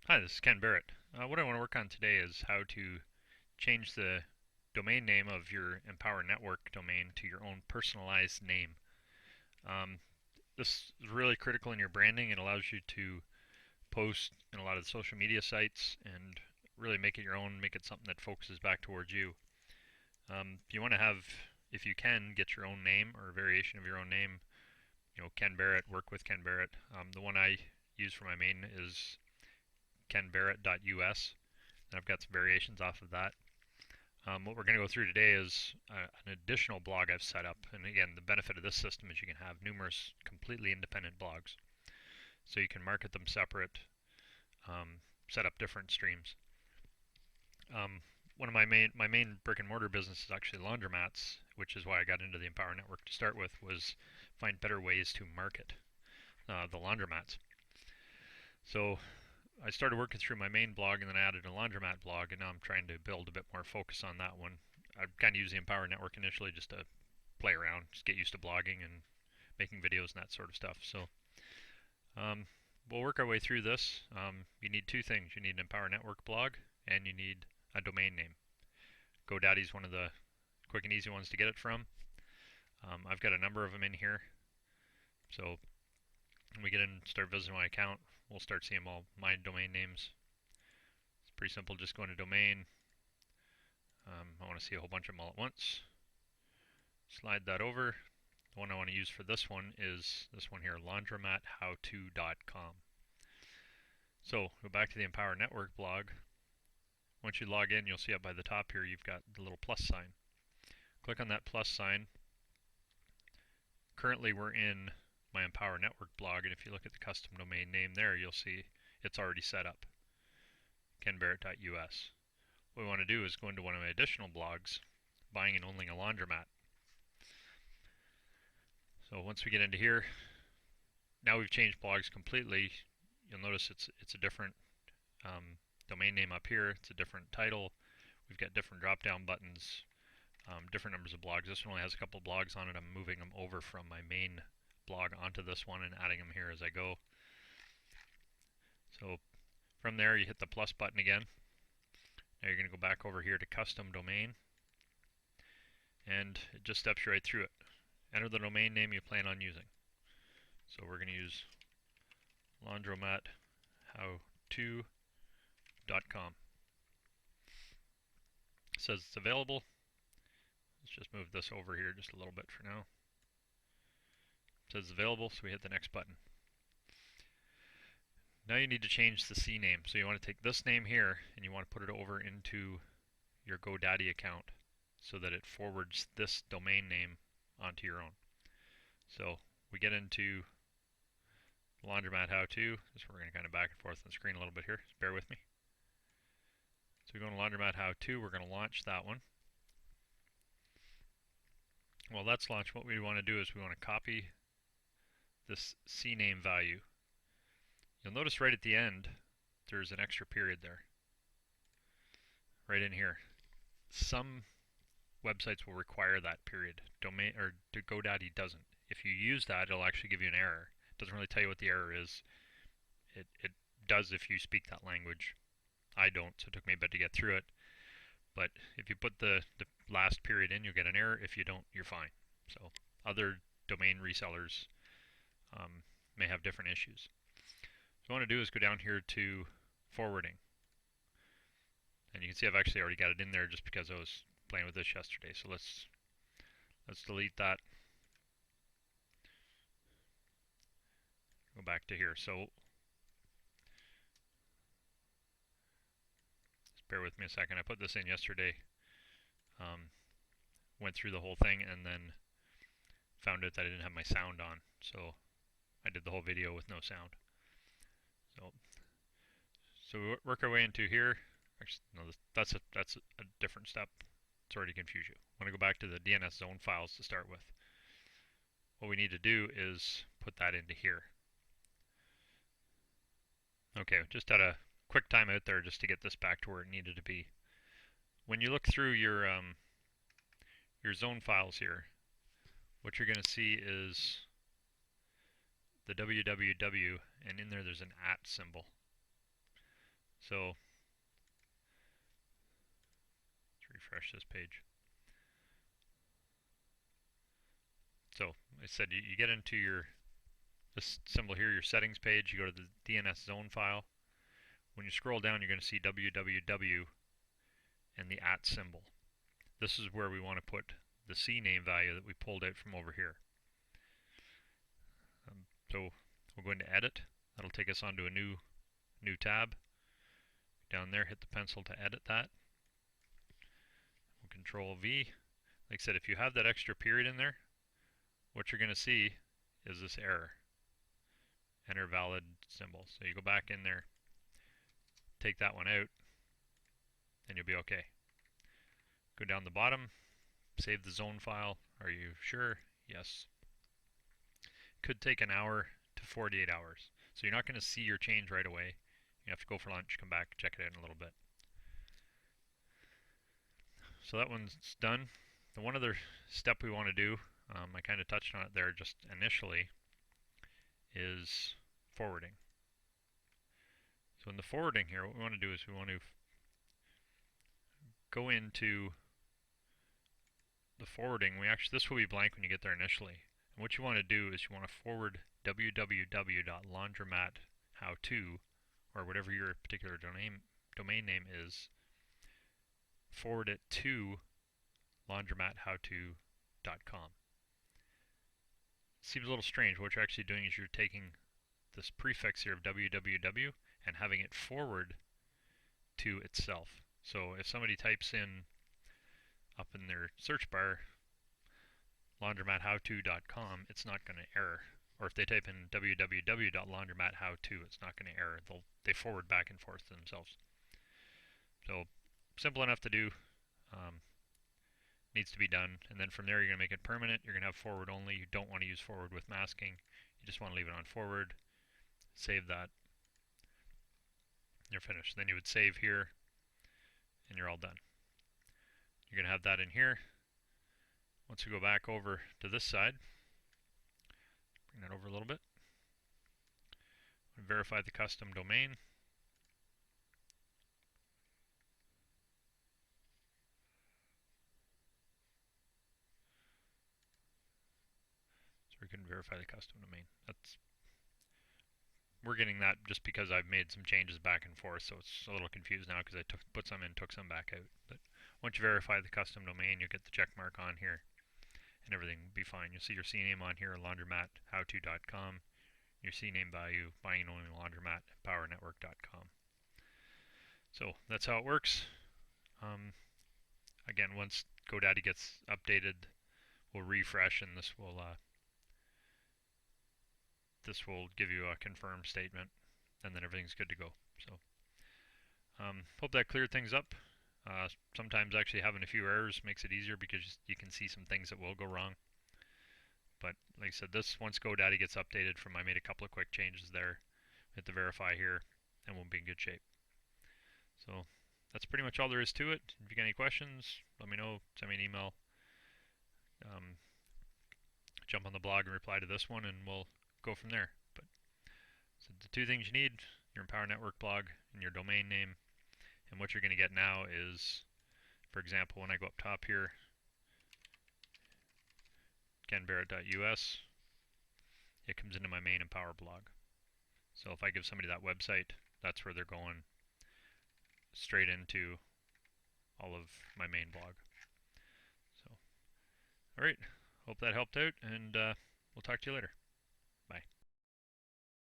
Hi, this is Ken Barrett. What I want to work on today is how to change the domain name of your Empower Network domain to your own personalized name. Um, this is really critical in your branding. It allows you to post in a lot of the social media sites and really make it your own, make it something that focuses back towards you. You want to have, if you can, get your own name or a variation of your own name. Ken Barrett, work with Ken Barrett. The one I use for my main is kenbarrett.us. And I've got some variations off of that. What we're going to go through today is an additional blog I've set up. And again, the benefit of this system is you can have numerous completely independent blogs. So you can market them separate, set up different streams. One of my main brick and mortar business is actually laundromats, which is why I got into the Empower Network to start with, was find better ways to market the laundromats. So I started working through my main blog and then I added a laundromat blog, and now I'm trying to build a bit more focus on that one. I kind of used the Empower Network initially just to play around, just get used to blogging and making videos and that sort of stuff. So um, we'll work our way through this. You need two things. You need an Empower Network blog and you need a domain name. GoDaddy's one of the quick and easy ones to get it from. I've got a number of them in here. So when we get in and start visiting my account, we'll start seeing all my domain names. It's pretty simple, just go into domain. I want to see a whole bunch of them all at once. Slide that over. The one I want to use for this one is this one here, laundromathowto.com. So go back to the Empower Network blog. Once you log in, you'll see up by the top here you've got the little plus sign. Click on that plus sign. Currently we're in my Empower Network blog, and if you look at the custom domain name there, you'll see it's already set up, kenbarrett.us. What we want to do is go into one of my additional blogs, buying and owning a laundromat. So once we get into here, now we've changed blogs completely. You'll notice it's a different domain name up here. It's a different title. We've got different drop-down buttons, different numbers of blogs. This one only has a couple blogs on it. I'm moving them over from my main blog onto this one and adding them here as I go. So from there, you hit the plus button again. Now you're going to go back over here to custom domain, and it just steps you right through it. Enter the domain name you plan on using. So we're going to use laundromathowto.com. It says it's available. Let's just move this over here just a little bit for now. It says available, so we hit the next button. Now you need to change the C name. So you want to take this name here and you want to put it over into your GoDaddy account so that it forwards this domain name onto your own. So we get into laundromat how to. This is where we're going to kind of back and forth on the screen a little bit here. Just bear with me. So we go to laundromat how to. We're going to launch that one. Well, that's launched. What we want to do is we want to copy this CNAME value. You'll notice right at the end there's an extra period there. Right in here. Some websites will require that period. Domain or GoDaddy doesn't. If you use that, it'll actually give you an error. It doesn't really tell you what the error is. It does if you speak that language. I don't, so it took me a bit to get through it. But if you put the last period in, you'll get an error. If you don't, you're fine. So other domain resellers may have different issues. So what I want to do is go down here to forwarding. And you can see I've actually already got it in there just because I was playing with this yesterday. So let's delete that. Go back to here. So just bear with me a second. I put this in yesterday. Went through the whole thing and then found out that I didn't have my sound on. So I did the whole video with no sound. So we work our way into here. Actually, no, that's a different step. It's already confused you. I want to go back to the DNS zone files to start with. What we need to do is put that into here. Okay, just had a quick time out there just to get this back to where it needed to be. When you look through your zone files here, what you're going to see is the www, and in there there's an @ symbol. So let's refresh this page. So I said you get into this symbol here, your settings page, you go to the DNS zone file. When you scroll down, you're going to see www and the @ symbol. This is where we want to put the CNAME value that we pulled out from over here. So we'll go into edit. That'll take us onto a new tab. Down there, hit the pencil to edit that. We'll Control V. Like I said, if you have that extra period in there, what you're going to see is this error. Enter valid symbol. So you go back in there, take that one out, and you'll be okay. Go down the bottom, save the zone file. Are you sure? Yes. Could take an hour to 48 hours. So you're not going to see your change right away. You have to go for lunch, come back, check it out in a little bit. So that one's done. The one other step we want to do, I kind of touched on it there just initially, is forwarding. So in the forwarding here, what we want to do is we want to go into the forwarding. This will be blank when you get there initially. And what you want to do is you want to forward www.laundromathowto, or whatever your particular domain name is, forward it to laundromathowto.com. Seems a little strange. What you're actually doing is you're taking this prefix here of www and having it forward to itself. So if somebody types in up in their search bar laundromathowto.com, it's not going to error. Or if they type in www.laundromathowto, it's not going to error. They forward back and forth to themselves. So simple enough to do. Needs to be done. And then from there you're going to make it permanent. You're going to have forward only. You don't want to use forward with masking. You just want to leave it on forward. Save that. You're finished. Then you would save here, and you're all done. You're going to have that in here. Once we go back over to this side, bring that over a little bit. Verify the custom domain. So we can verify the custom domain. We're getting that just because I've made some changes back and forth, so it's a little confused now because I put some in, took some back out. But once you verify the custom domain, you'll get the check mark on here, and everything will be fine. You'll see your CNAME on here, laundromathowto.com, your CNAME value, buying and owning laundromat, powernetwork.com. So that's how it works. Again, once GoDaddy gets updated, we'll refresh, and this will give you a confirmed statement, and then everything's good to go. So hope that cleared things up. Sometimes actually having a few errors makes it easier because you can see some things that will go wrong. But like I said, once GoDaddy gets updated I made a couple of quick changes there. Hit the verify here, and we'll be in good shape. So that's pretty much all there is to it. If you got any questions, let me know. Send me an email. Jump on the blog and reply to this one, and we'll go from there. But so the two things you need, your Empower Network blog and your domain name. And what you're going to get now is, for example, when I go up top here, kenbarrett.us, it comes into my main Empower blog. So if I give somebody that website, that's where they're going straight into all of my main blog. So, all right, hope that helped out, and we'll talk to you later. Bye.